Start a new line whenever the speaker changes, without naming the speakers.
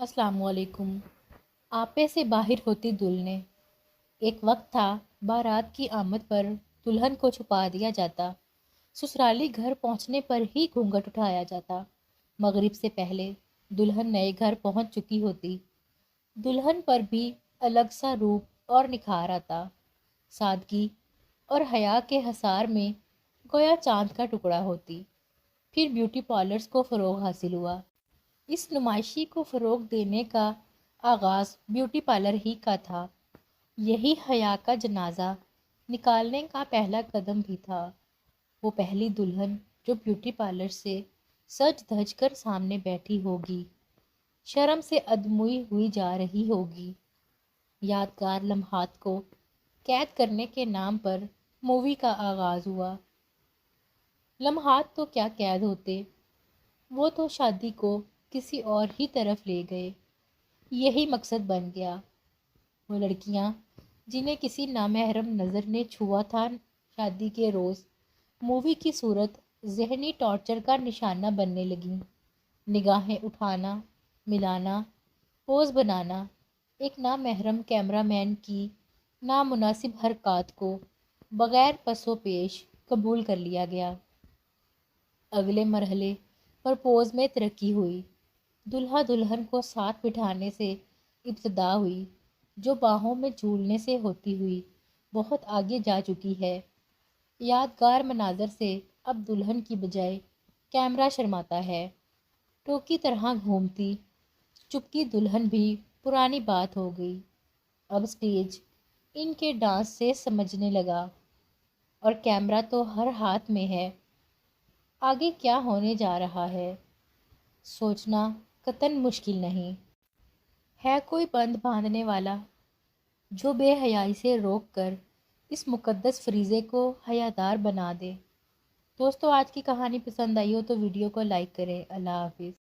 السلام علیکم۔ آپے سے باہر ہوتی دلہنیں۔ ایک وقت تھا بارات کی آمد پر دلہن کو چھپا دیا جاتا، سسرالی گھر پہنچنے پر ہی گھونگھٹ اٹھایا جاتا۔ مغرب سے پہلے دلہن نئے گھر پہنچ چکی ہوتی، دلہن پر بھی الگ سا روپ اور نکھار آتا، سادگی اور حیا کے حصار میں گویا چاند کا ٹکڑا ہوتی۔ پھر بیوٹی پارلرز کو فروغ حاصل ہوا۔ اس نمائشی کو فروغ دینے کا آغاز بیوٹی پارلر ہی کا تھا۔ یہی حیا کا جنازہ نکالنے کا پہلا قدم بھی تھا۔ وہ پہلی دلہن جو بیوٹی پارلر سے سج دھج کر سامنے بیٹھی ہوگی، شرم سے ادموئی ہوئی جا رہی ہوگی۔ یادگار لمحات کو قید کرنے کے نام پر مووی کا آغاز ہوا۔ لمحات تو کیا قید ہوتے، وہ تو شادی کو کسی اور ہی طرف لے گئے۔ یہی مقصد بن گیا۔ وہ لڑکیاں جنہیں کسی نامحرم نظر نے چھوا تھا، شادی کے روز مووی کی صورت ذہنی ٹارچر کا نشانہ بننے لگیں۔ نگاہیں اٹھانا، ملانا، پوز بنانا، ایک نامحرم کیمرہ مین کی نامناسب حرکات کو بغیر پس و پیش قبول کر لیا گیا۔ اگلے مرحلے پر پوز میں ترقی ہوئی۔ دلہا دلہن کو ساتھ بٹھانے سے ابتدا ہوئی، جو باہوں میں جھولنے سے ہوتی ہوئی بہت آگے جا چکی ہے۔ یادگار مناظر سے اب دلہن کی بجائے کیمرہ شرماتا ہے۔ ٹوکی طرح گھومتی چپکی دلہن بھی پرانی بات ہو گئی۔ اب سٹیج ان کے ڈانس سے سمجھنے لگا، اور کیمرہ تو ہر ہاتھ میں ہے۔ آگے کیا ہونے جا رہا ہے، سوچنا قطعاً مشکل نہیں ہے۔ کوئی بند باندھنے والا جو بے حیائی سے روک کر اس مقدس فریضے کو حیادار بنا دے۔ دوستو، آج کی کہانی پسند آئی ہو تو ویڈیو کو لائک کریں۔ اللہ حافظ۔